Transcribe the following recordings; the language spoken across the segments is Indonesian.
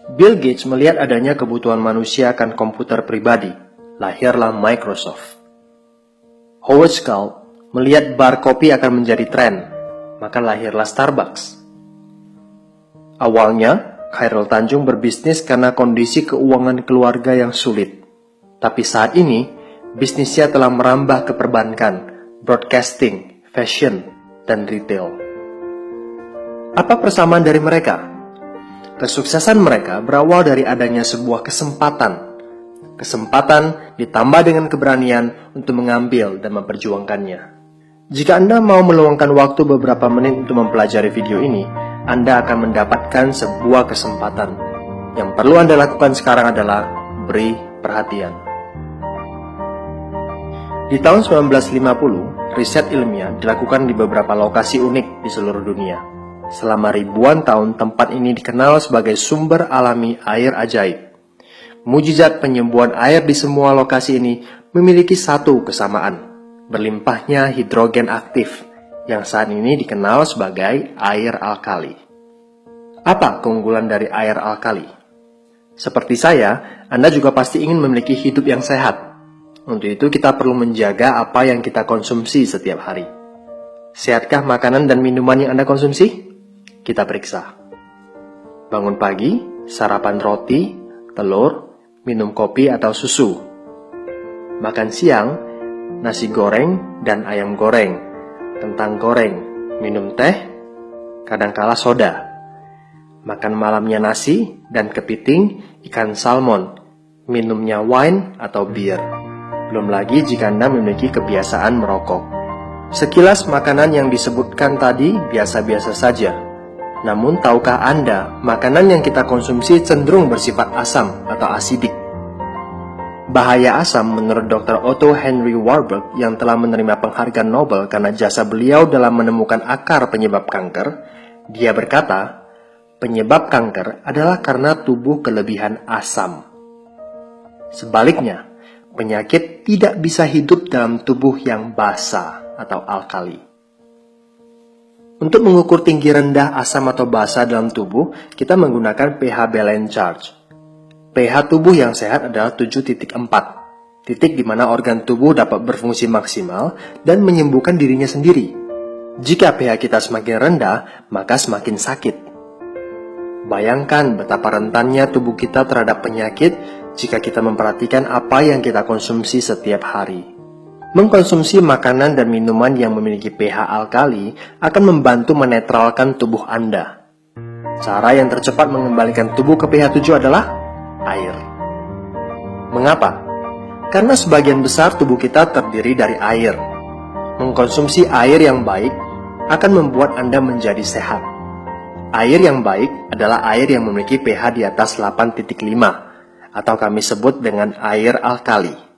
Bill Gates melihat adanya kebutuhan manusia akan komputer pribadi. Lahirlah Microsoft. Howard Schultz melihat bar kopi akan menjadi tren, maka lahirlah Starbucks. Awalnya, Khairul Tanjung berbisnis karena kondisi keuangan keluarga yang sulit. Tapi saat ini, bisnisnya telah merambah ke perbankan, broadcasting, fashion, dan retail. Apa persamaan dari mereka? Kesuksesan mereka berawal dari adanya sebuah kesempatan. Kesempatan ditambah dengan keberanian untuk mengambil dan memperjuangkannya. Jika Anda mau meluangkan waktu beberapa menit untuk mempelajari video ini, Anda akan mendapatkan sebuah kesempatan. Yang perlu Anda lakukan sekarang adalah beri perhatian. Di tahun 1950, riset ilmiah dilakukan di beberapa lokasi unik di seluruh dunia. Selama ribuan tahun, tempat ini dikenal sebagai sumber alami air ajaib. Mujizat penyembuhan air di semua lokasi ini memiliki satu kesamaan, berlimpahnya hidrogen aktif, yang saat ini dikenal sebagai air alkali. Apa keunggulan dari air alkali? Seperti saya, Anda juga pasti ingin memiliki hidup yang sehat. Untuk itu kita perlu menjaga apa yang kita konsumsi setiap hari. Sehatkah makanan dan minuman yang Anda konsumsi? Kita periksa. Bangun pagi, sarapan roti, telur, minum kopi atau susu. Makan siang, nasi goreng dan ayam goreng, kentang goreng, minum teh, kadangkala soda. Makan malamnya nasi dan kepiting, ikan salmon, minumnya wine atau bir. Belum lagi jika Anda memiliki kebiasaan merokok. Sekilas makanan yang disebutkan tadi biasa-biasa saja. Namun tahukah Anda, makanan yang kita konsumsi cenderung bersifat asam atau asidik? Bahaya asam menurut Dr. Otto Henry Warburg yang telah menerima penghargaan Nobel karena jasa beliau dalam menemukan akar penyebab kanker, dia berkata, penyebab kanker adalah karena tubuh kelebihan asam. Sebaliknya, penyakit tidak bisa hidup dalam tubuh yang basa atau alkali. Untuk mengukur tinggi rendah asam atau basa dalam tubuh, kita menggunakan pH balance charge. pH tubuh yang sehat adalah 7.4, titik di mana organ tubuh dapat berfungsi maksimal dan menyembuhkan dirinya sendiri. Jika pH kita semakin rendah, maka semakin sakit. Bayangkan betapa rentannya tubuh kita terhadap penyakit jika kita memperhatikan apa yang kita konsumsi setiap hari. Mengkonsumsi makanan dan minuman yang memiliki pH alkali akan membantu menetralkan tubuh Anda. Cara yang tercepat mengembalikan tubuh ke pH 7 adalah air. Mengapa? Karena sebagian besar tubuh kita terdiri dari air. Mengkonsumsi air yang baik akan membuat Anda menjadi sehat. Air yang baik adalah air yang memiliki pH di atas 8.5 atau kami sebut dengan air alkali.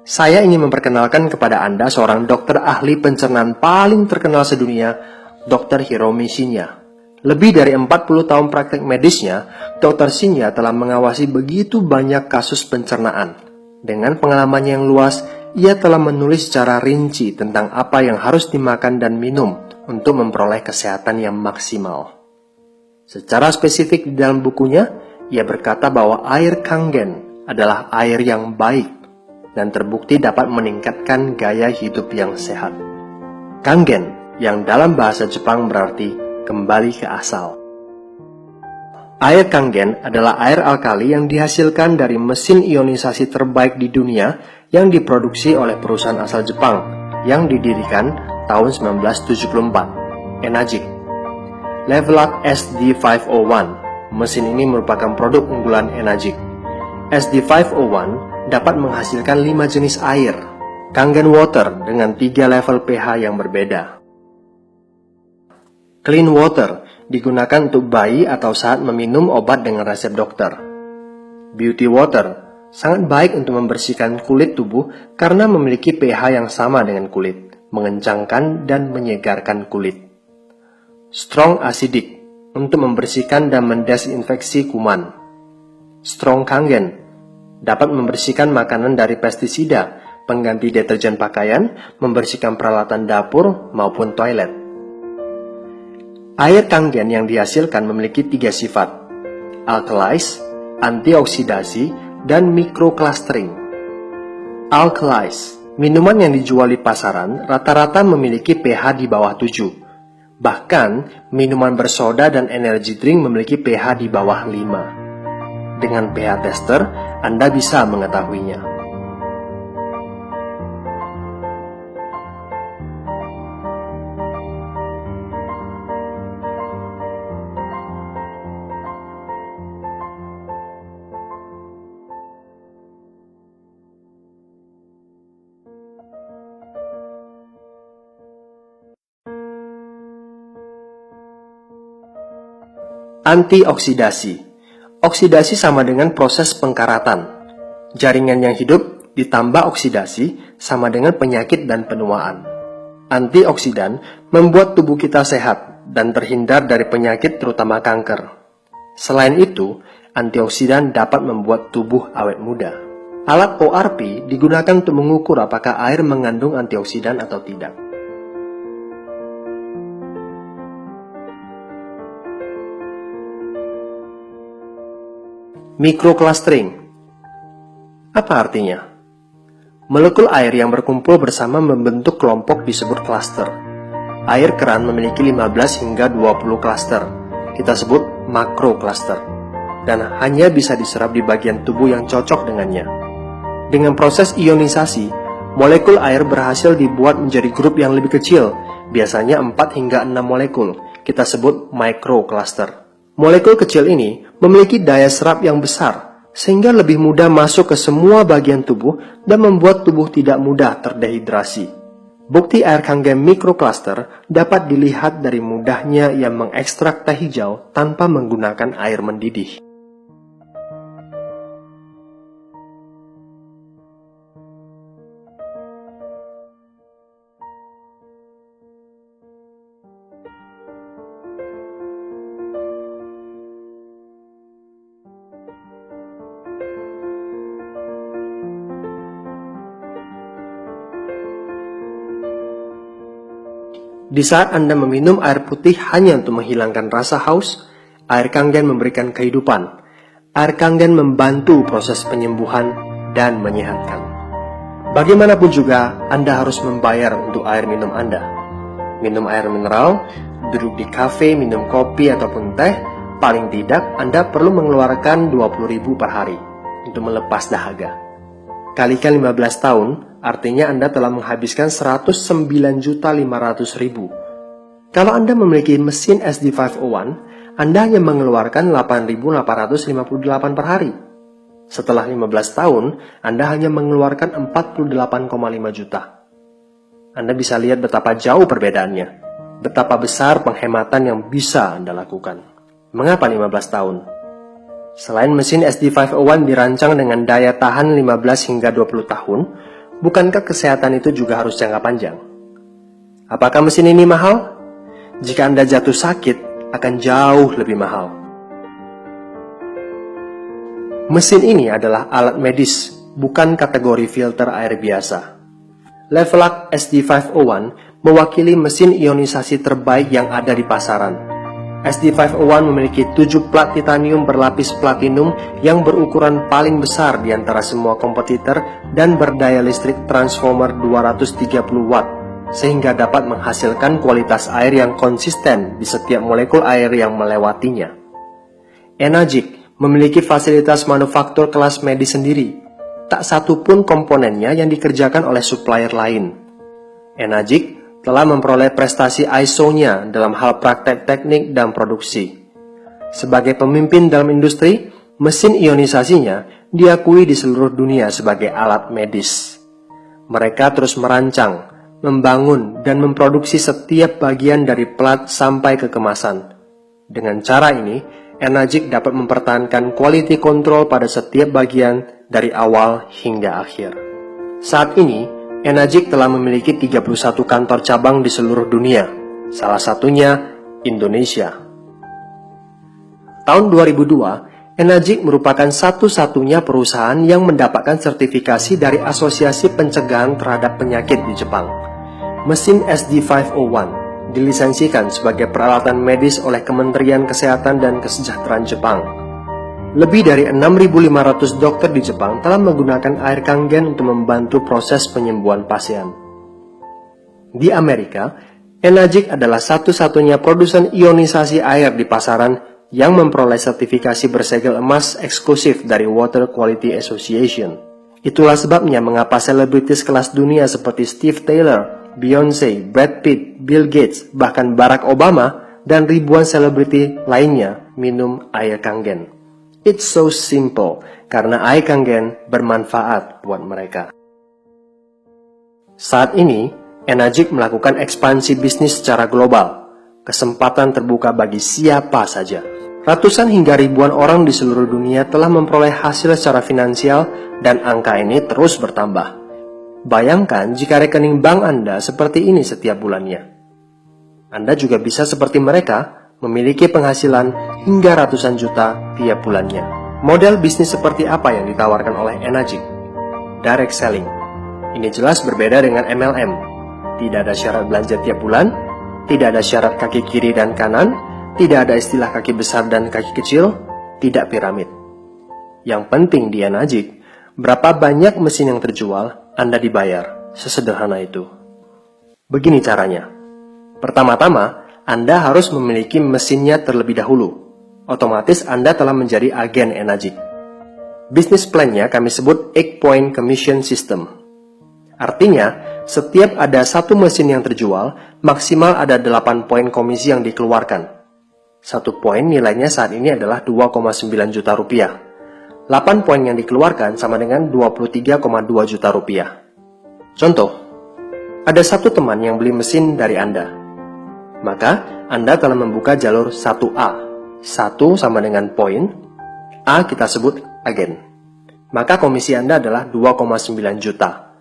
Saya ingin memperkenalkan kepada Anda seorang dokter ahli pencernaan paling terkenal sedunia, Dr. Hiromi Shinya. Lebih dari 40 tahun praktek medisnya, Dr. Shinya telah mengawasi begitu banyak kasus pencernaan. Dengan pengalamannya yang luas, ia telah menulis secara rinci tentang apa yang harus dimakan dan minum untuk memperoleh kesehatan yang maksimal. Secara spesifik di dalam bukunya, ia berkata bahwa air Kangen adalah air yang baik dan terbukti dapat meningkatkan gaya hidup yang sehat. Kangen, yang dalam bahasa Jepang berarti kembali ke asal. Air Kangen adalah air alkali yang dihasilkan dari mesin ionisasi terbaik di dunia yang diproduksi oleh perusahaan asal Jepang yang didirikan tahun 1974, Enagic. Levelac SD501, mesin ini merupakan produk unggulan Enagic. SD501 dapat menghasilkan 5 jenis air, Kangen Water dengan 3 level pH yang berbeda. Clean Water digunakan untuk bayi atau saat meminum obat dengan resep dokter. Beauty Water sangat baik untuk membersihkan kulit tubuh karena memiliki pH yang sama dengan kulit, mengencangkan dan menyegarkan kulit. Strong Acidic untuk membersihkan dan mendesinfeksi kuman. Strong Kangen dapat membersihkan makanan dari pestisida, pengganti deterjen pakaian, membersihkan peralatan dapur maupun toilet. Air Kangen yang dihasilkan memiliki 3 sifat, alkalis, antioksidasi, dan microclustering. Alkalis, minuman yang dijual di pasaran rata-rata memiliki pH di bawah 7. Bahkan, minuman bersoda dan energy drink memiliki pH di bawah 5. Dengan pH tester, Anda bisa mengetahuinya. Antioksidasi. Oksidasi sama dengan proses pengkaratan. Jaringan yang hidup ditambah oksidasi sama dengan penyakit dan penuaan. Antioksidan membuat tubuh kita sehat dan terhindar dari penyakit terutama kanker. Selain itu, antioksidan dapat membuat tubuh awet muda. Alat ORP digunakan untuk mengukur apakah air mengandung antioksidan atau tidak. Microclustering. Apa artinya? Molekul air yang berkumpul bersama membentuk kelompok disebut cluster. Air keran memiliki 15 hingga 20 cluster. Kita sebut makrocluster. Dan hanya bisa diserap di bagian tubuh yang cocok dengannya. Dengan proses ionisasi, molekul air berhasil dibuat menjadi grup yang lebih kecil, biasanya 4 hingga 6 molekul. Kita sebut microcluster. Molekul kecil ini memiliki daya serap yang besar, sehingga lebih mudah masuk ke semua bagian tubuh dan membuat tubuh tidak mudah terdehidrasi. Bukti air Kangen microcluster dapat dilihat dari mudahnya ia mengekstrak teh hijau tanpa menggunakan air mendidih. Di saat Anda meminum air putih hanya untuk menghilangkan rasa haus, air Kangen memberikan kehidupan. Air Kangen membantu proses penyembuhan dan menyehatkan. Bagaimanapun juga, Anda harus membayar untuk air minum Anda. Minum air mineral, duduk di kafe, minum kopi ataupun teh, paling tidak Anda perlu mengeluarkan 20.000 per hari untuk melepas dahaga. Kalikan 15 tahun, artinya Anda telah menghabiskan 109.500.000. Kalau Anda memiliki mesin SD501, Anda hanya mengeluarkan 8.858 per hari. Setelah 15 tahun, Anda hanya mengeluarkan 48,5 juta. Anda bisa lihat betapa jauh perbedaannya, betapa besar penghematan yang bisa Anda lakukan. Mengapa 15 tahun? Selain mesin SD501 dirancang dengan daya tahan 15 hingga 20 tahun, bukankah kesehatan itu juga harus jangka panjang? Apakah mesin ini mahal? Jika Anda jatuh sakit, akan jauh lebih mahal. Mesin ini adalah alat medis, bukan kategori filter air biasa. Levelac SD501 mewakili mesin ionisasi terbaik yang ada di pasaran. SD501 memiliki 7 plat titanium berlapis platinum yang berukuran paling besar di antara semua kompetitor dan berdaya listrik transformer 230 watt, sehingga dapat menghasilkan kualitas air yang konsisten di setiap molekul air yang melewatinya. Enagic memiliki fasilitas manufaktur kelas medis sendiri. Tak satu pun komponennya yang dikerjakan oleh supplier lain. Enagic telah memperoleh prestasi ISO-nya dalam hal praktek teknik dan produksi. Sebagai pemimpin dalam industri, mesin ionisasinya diakui di seluruh dunia sebagai alat medis. Mereka terus merancang, membangun, dan memproduksi setiap bagian dari plat sampai ke kemasan. Dengan cara ini, Enagic dapat mempertahankan quality control pada setiap bagian dari awal hingga akhir. Saat ini, Enagic telah memiliki 31 kantor cabang di seluruh dunia, salah satunya Indonesia. Tahun 2002, Enagic merupakan satu-satunya perusahaan yang mendapatkan sertifikasi dari Asosiasi Pencegahan Terhadap Penyakit di Jepang. Mesin SD501 dilisensikan sebagai peralatan medis oleh Kementerian Kesehatan dan Kesejahteraan Jepang. Lebih dari 6.500 dokter di Jepang telah menggunakan air Kangen untuk membantu proses penyembuhan pasien. Di Amerika, Enagic adalah satu-satunya produsen ionisasi air di pasaran yang memperoleh sertifikasi bersegel emas eksklusif dari Water Quality Association. Itulah sebabnya mengapa selebritis kelas dunia seperti Steve Taylor, Beyoncé, Brad Pitt, Bill Gates, bahkan Barack Obama, dan ribuan selebriti lainnya minum air Kangen. It's so simple, karena air Kangen bermanfaat buat mereka. Saat ini, Enagic melakukan ekspansi bisnis secara global. Kesempatan terbuka bagi siapa saja. Ratusan hingga ribuan orang di seluruh dunia telah memperoleh hasil secara finansial dan angka ini terus bertambah. Bayangkan jika rekening bank Anda seperti ini setiap bulannya. Anda juga bisa seperti mereka, memiliki penghasilan hingga ratusan juta tiap bulannya. Model bisnis seperti apa yang ditawarkan oleh Enagic? Direct selling. Ini jelas berbeda dengan MLM. Tidak ada syarat belanja tiap bulan, tidak ada syarat kaki kiri dan kanan, tidak ada istilah kaki besar dan kaki kecil, tidak piramid. Yang penting di Enagic, berapa banyak mesin yang terjual, Anda dibayar. Sesederhana itu. Begini caranya. Pertama-tama, Anda harus memiliki mesinnya terlebih dahulu. Otomatis Anda telah menjadi agen Enagic. Bisnis plan-nya kami sebut 8-point commission system. Artinya, setiap ada satu mesin yang terjual, maksimal ada 8 poin komisi yang dikeluarkan. Satu poin nilainya saat ini adalah 2,9 juta rupiah. 8 poin yang dikeluarkan sama dengan 23,2 juta rupiah. Contoh, ada satu teman yang beli mesin dari Anda. Maka, Anda telah membuka jalur 1A. 1 sama dengan poin, A kita sebut agen. Maka komisi Anda adalah 2,9 juta.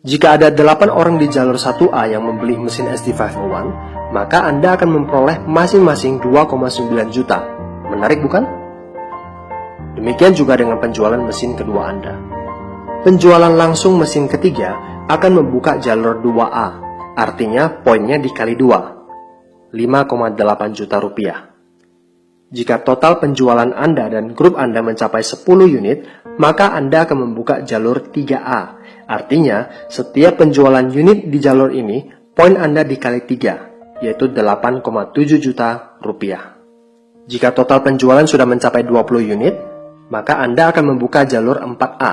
Jika ada 8 orang di jalur 1A yang membeli mesin SD501, maka Anda akan memperoleh masing-masing 2,9 juta. Menarik bukan? Demikian juga dengan penjualan mesin kedua Anda. Penjualan langsung mesin ketiga akan membuka jalur 2A, artinya poinnya dikali 2, 5,8 juta rupiah. Jika total penjualan Anda dan grup Anda mencapai 10 unit, maka Anda akan membuka jalur 3A. Artinya, setiap penjualan unit di jalur ini, poin Anda dikali 3, yaitu 8,7 juta rupiah. Jika total penjualan sudah mencapai 20 unit, maka Anda akan membuka jalur 4A,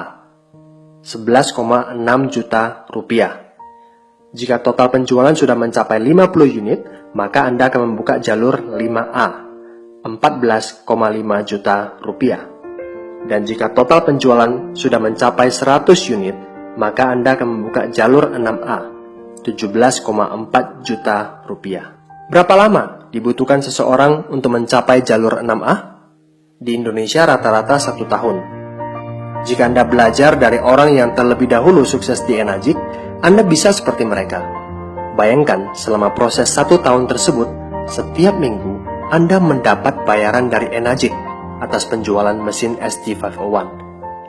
11,6 juta rupiah. Jika total penjualan sudah mencapai 50 unit, maka Anda akan membuka jalur 5A, 14,5 juta rupiah. Dan jika total penjualan sudah mencapai 100 unit, maka Anda akan membuka jalur 6A, 17,4 juta rupiah. Berapa lama dibutuhkan seseorang untuk mencapai jalur 6A? Di Indonesia rata-rata 1 tahun. Jika Anda belajar dari orang yang terlebih dahulu sukses di Enagic, Anda bisa seperti mereka. Bayangkan selama proses 1 tahun tersebut, setiap minggu Anda mendapat bayaran dari Enagic atas penjualan mesin SD501.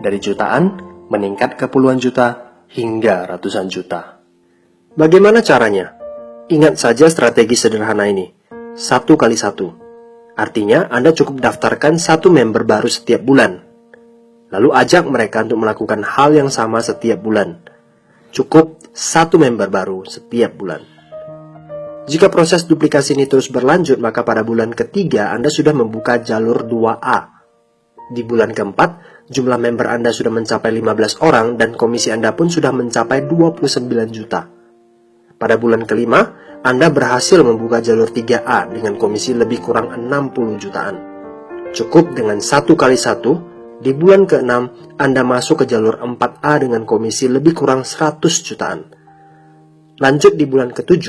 Dari jutaan, meningkat ke puluhan juta hingga ratusan juta. Bagaimana caranya? Ingat saja strategi sederhana ini. 1 kali 1. Artinya Anda cukup daftarkan 1 member baru setiap bulan. Lalu ajak mereka untuk melakukan hal yang sama setiap bulan. Cukup 1 member baru setiap bulan. Jika proses duplikasi ini terus berlanjut, maka pada bulan ketiga Anda sudah membuka jalur 2A. Di bulan keempat, jumlah member Anda sudah mencapai 15 orang dan komisi Anda pun sudah mencapai 29 juta. Pada bulan kelima, Anda berhasil membuka jalur 3A dengan komisi lebih kurang 60 jutaan. Cukup dengan 1 kali 1, di bulan ke-6, Anda masuk ke jalur 4A dengan komisi lebih kurang 100 jutaan. Lanjut di bulan ke-7,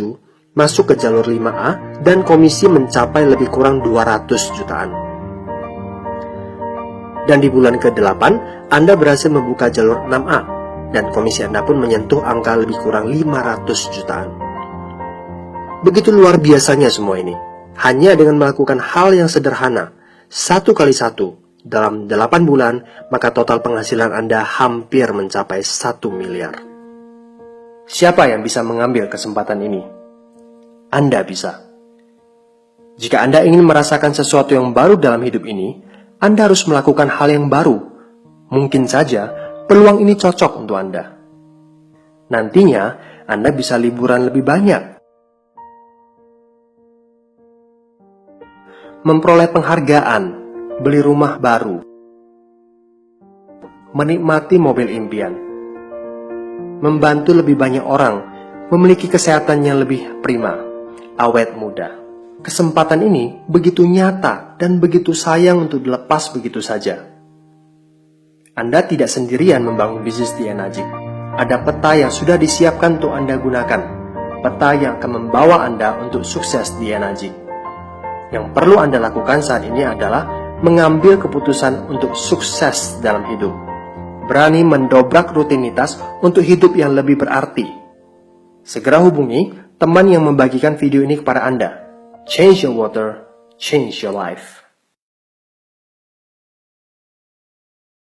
masuk ke jalur 5A dan komisi mencapai lebih kurang 200 jutaan. Dan di bulan ke-8, Anda berhasil membuka jalur 6A, dan komisi Anda pun menyentuh angka lebih kurang 500 jutaan. Begitu luar biasanya semua ini. Hanya dengan melakukan hal yang sederhana, 1 kali 1, dalam 8 bulan, maka total penghasilan Anda hampir mencapai 1 miliar. Siapa yang bisa mengambil kesempatan ini? Anda bisa. Jika Anda ingin merasakan sesuatu yang baru dalam hidup ini, Anda harus melakukan hal yang baru. Mungkin saja peluang ini cocok untuk Anda. Nantinya, Anda bisa liburan lebih banyak, memperoleh penghargaan, beli rumah baru, menikmati mobil impian, membantu lebih banyak orang, memiliki kesehatan yang lebih prima, awet muda. Kesempatan ini begitu nyata dan begitu sayang untuk dilepas begitu saja. Anda tidak sendirian membangun bisnis di Enagic. Ada peta yang sudah disiapkan untuk Anda gunakan. Peta yang akan membawa Anda untuk sukses di Enagic. Yang perlu Anda lakukan saat ini adalah mengambil keputusan untuk sukses dalam hidup. Berani mendobrak rutinitas untuk hidup yang lebih berarti. Segera hubungi teman yang membagikan video ini kepada Anda. Change your water, change your life.